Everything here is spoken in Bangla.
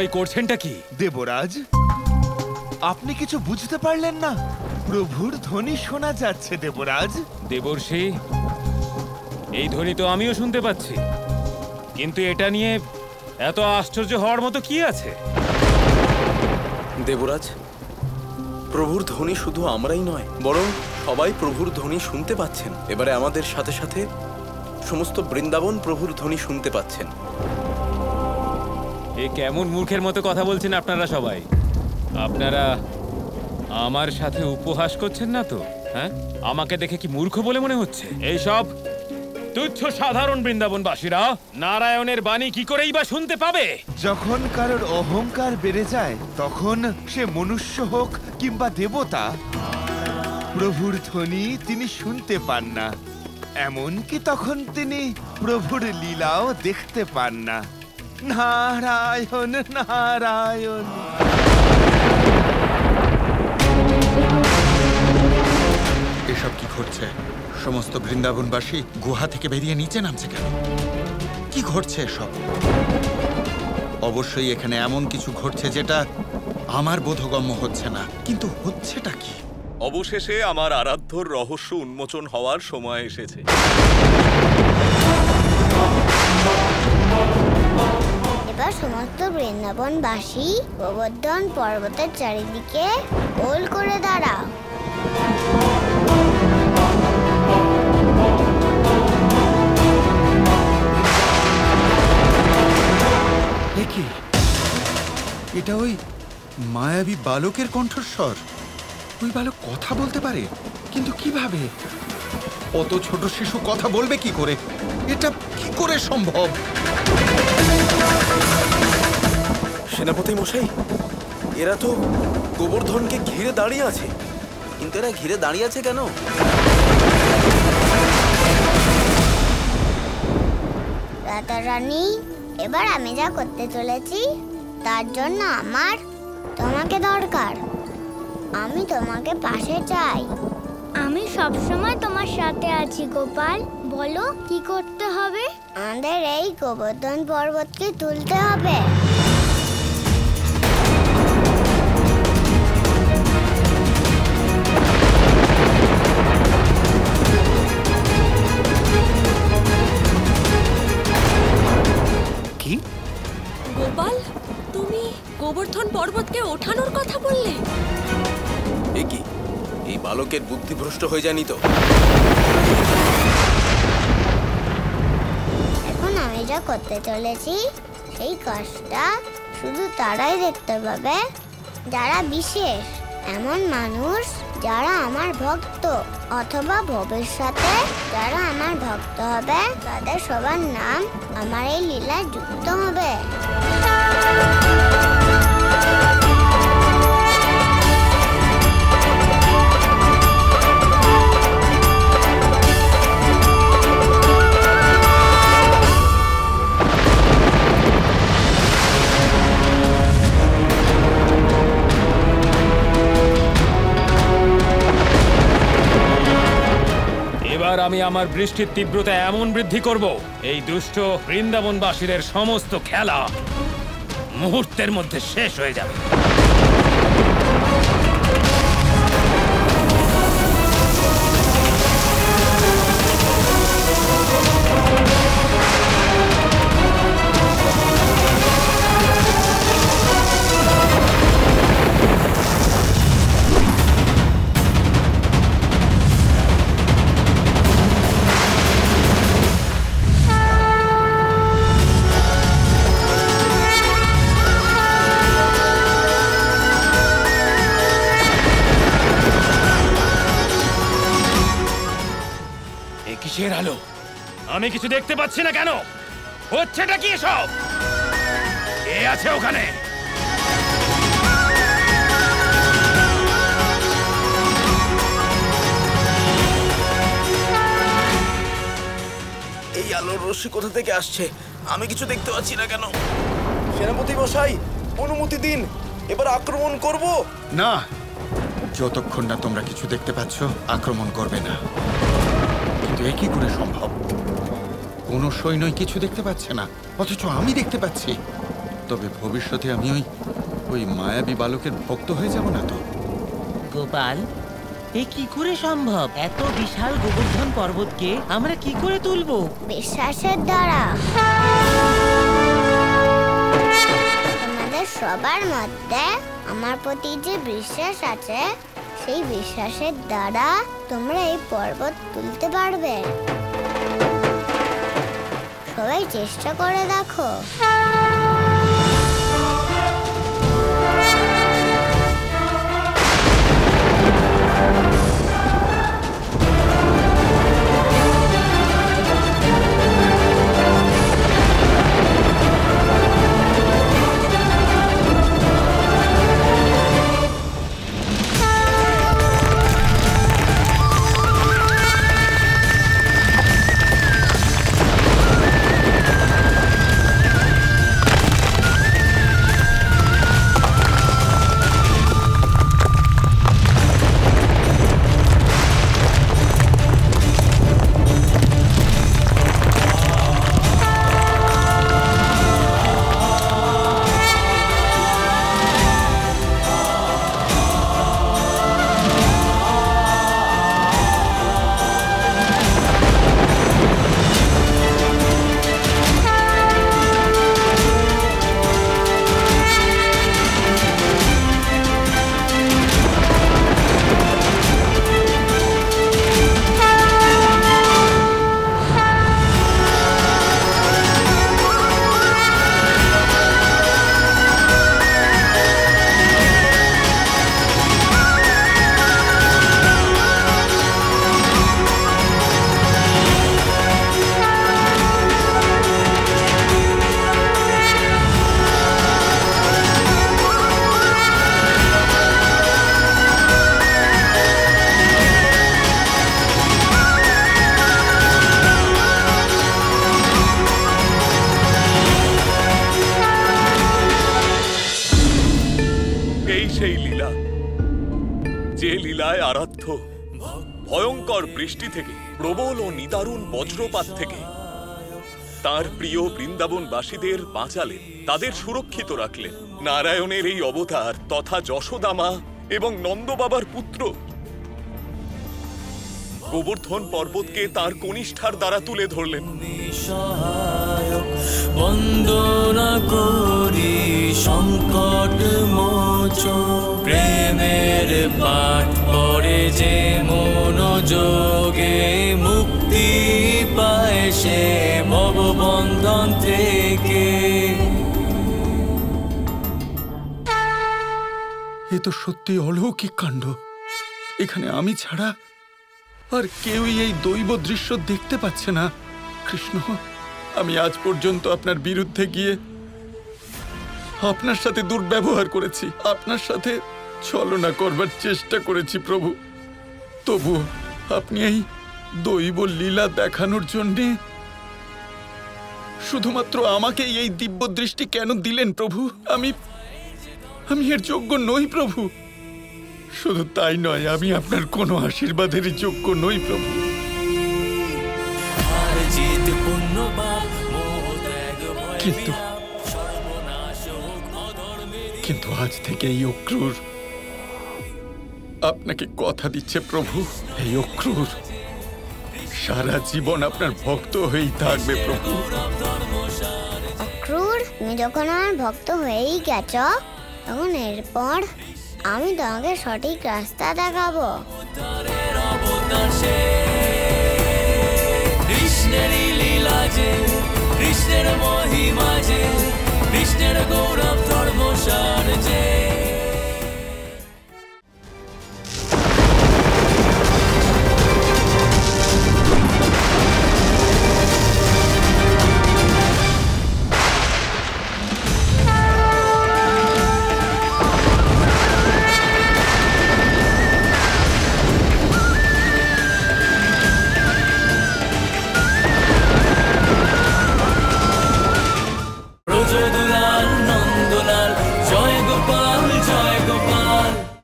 সবাই করছেনটা কি? দেবরাজ, আপনি কিছু বুঝতে পারলেন না? প্রভুর ধ্বনি শোনা যাচ্ছে দেবরাজ। দেবর্ষি, এই ধ্বনি তো আমিও শুনতে পাচ্ছি, কিন্তু এটা নিয়ে এত আশ্চর্য হওয়ার মতো কি আছে? দেবরাজ, প্রভুর ধ্বনি শুধু আমরাই নয়, বরং সবাই প্রভুর ধ্বনি শুনতে পাচ্ছেন। এবারে আমাদের সাথে সাথে সমস্ত বৃন্দাবন প্রভুর ধ্বনি শুনতে পাচ্ছেন। এ কেমন মূর্খের মতো কথা বলছেন আপনারা সবাই? আপনারা আমার সাথে উপহাস করছেন না তো? হ্যাঁ, আমাকে দেখে কি মূর্খ বলে মনে হচ্ছে? এই সব তুচ্ছ সাধারণ বৃন্দাবনবাসীরা নারায়ণের বাণী কি করেই বা শুনতে পাবে? যখন কারোর অহংকার বেড়ে যায়, তখন সে মনুষ্য হোক কিংবা দেবতা, প্রভুর ধ্বনি তিনি শুনতে পান না। এমনকি তখন তিনি প্রভুর লীলাও দেখতে পান না। নারায়ণ নারায়ণ। এসব কি ঘটছে? সমস্ত বৃন্দাবনবাসী গুহা থেকে বেরিয়ে নিচে নামছে কেন? কি ঘটছে এসব? অবশ্যই এখানে এমন কিছু ঘটছে যেটা আমার বোধগম্য হচ্ছে না, কিন্তু হচ্ছেটা কি? অবশেষে আমার আরাধ্যর রহস্য উন্মোচন হওয়ার সময় এসেছে। এবার সমস্ত বৃন্দাবনবাসী গোবর্ধন পর্বতের চারিদিকে গোল করে দাঁড়াও। কি এটা? ওই মায়াবী বালকের কণ্ঠস্বর। ওই বালক কথা বলতে পারে, কিন্তু কিভাবে? অত ছোট শিশু কথা বলবে কি করে? এটা কি করে সম্ভব? সেনাপতি মশাই, এরা তো গোবর্ধনকে ঘিরে দাঁড়িয়ে আছে। কিন্তু এরা ঘিরে দাঁড়িয়ে আছে কেন? রাতারানী, এবার আমি যা করতে চলেছি তার জন্য আমার তোমাকে দরকার। আমি তোমাকে পাশে চাই। আমি সবসময় তোমার সাথে আছি গোপাল। বলো কি করতে হবে? আমাদের এই গোবর্ধন পর্বতকে তুলতে হবে। কি? গোপাল, তুমি গোবর্ধন পর্বতকে ওঠানোর কথা বললে? এ কি, এই বালকের বুদ্ধি ভ্রষ্ট হয়ে যায়নি তো? এখন আমি যা করতে চলেছি সেই কাজটা শুধু তারাই দেখতে পাবে যারা বিশেষ, এমন মানুষ যারা আমার ভক্ত, অথবা ভবিষ্যতে যারা আমার ভক্ত হবে, তাদের সবার নাম আমার এই লীলায় যুক্ত হবে। এবার আমি আমার বৃষ্টির তীব্রতা এমন বৃদ্ধি করব, এই দুষ্ট বৃন্দাবনবাসীদের সমস্ত খেলা মুহূর্তের মধ্যে শেষ হয়ে যাবে। কিসের আলো? আমি কিছু দেখতে পাচ্ছি না কেন? হচ্ছেটা কি এসব? কে আছে ওখানে? এই আলোর রশ্মি কোথা থেকে আসছে? আমি কিছু দেখতে পাচ্ছি না কেন। সেনাপতি মশাই, অনুমতি দিন, এবার আক্রমণ করব। না, যতক্ষণ না তোমরা কিছু দেখতে পাচ্ছ আক্রমণ করবে না। কিন্তু এ কি করে সম্ভব? কোনো সৈন্যই কিছু দেখতে পাচ্ছে না, অথচ আমি দেখতে পাচ্ছি। তবে ভবিষ্যতে আমি ওই মায়াবী বালকের ভক্ত হয়ে যাব না তো? গোপাল, এ কি করে সম্ভব? এত বিশাল গোবর্ধন পর্বতকে আমরা কি করে তুলবো? বিশ্বাসের দ্বারা। তোমাদের সবার মধ্যে আমার প্রতি যে বিশ্বাস আছে, সেই বিশ্বাসের দ্বারা তোমরা এই পর্বত তুলতে পারবে। সবাই চেষ্টা করে দেখো। সেই লীলা, যে লীলায় আরাধ্য ভয়ঙ্কর বৃষ্টি থেকে, প্রবল ও নিদারুণ বজ্রপাত থেকে তার প্রিয় বৃন্দাবনবাসীদের বাঁচালেন, তাদের সুরক্ষিত রাখলেন। নারায়ণের এই অবতার তথা যশোদামা এবং নন্দবাবার পুত্র গোবর্ধন পর্বতকে তার কনিষ্ঠার দ্বারা তুলে ধরলেন। বন্দনা করি সংকট মোচন, প্রেমের পাঠ পড়ে যে মনোযোগে মুক্তি পায় সে ভববন্ধন থেকে। এ তো সত্যি অলৌকিক কাণ্ড। এখানে আমি ছাড়া আর কেউই এই দৈব দৃশ্য দেখতে পাচ্ছে না। কৃষ্ণ, আমি আজ পর্যন্ত আপনার বিরুদ্ধে গিয়ে আপনার সাথে দুর্ব্যবহার করেছি, আপনার সাথে ছলনা করবার চেষ্টা করেছি প্রভু। তবু আপনি এই দৈব লীলা দেখানোর জন্যে শুধুমাত্র আমাকে এই দিব্য দৃষ্টি কেন দিলেন প্রভু? আমি এর যোগ্য নই প্রভু। শুধু তাই নয়, আমি আপনার কোনো আশীর্বাদেরই যোগ্য নই প্রভু। কিন্তু আজ থেকে এই অক্রূর আপনাকে কথা দিচ্ছে প্রভু, এই অক্রূর সারা জীবন আপনার ভক্ত হয়েই থাকবে প্রভু। অক্রূর, তুমি যখন আমার ভক্ত হয়েই গেছ, তখন এরপর আমি তোমাকে সঠিক রাস্তা দেখাবো। কৃষ্ণের লীলা যে, কৃষ্ণের মহিমা যে, কৃষ্ণের গৌরব ধর্মসার যে।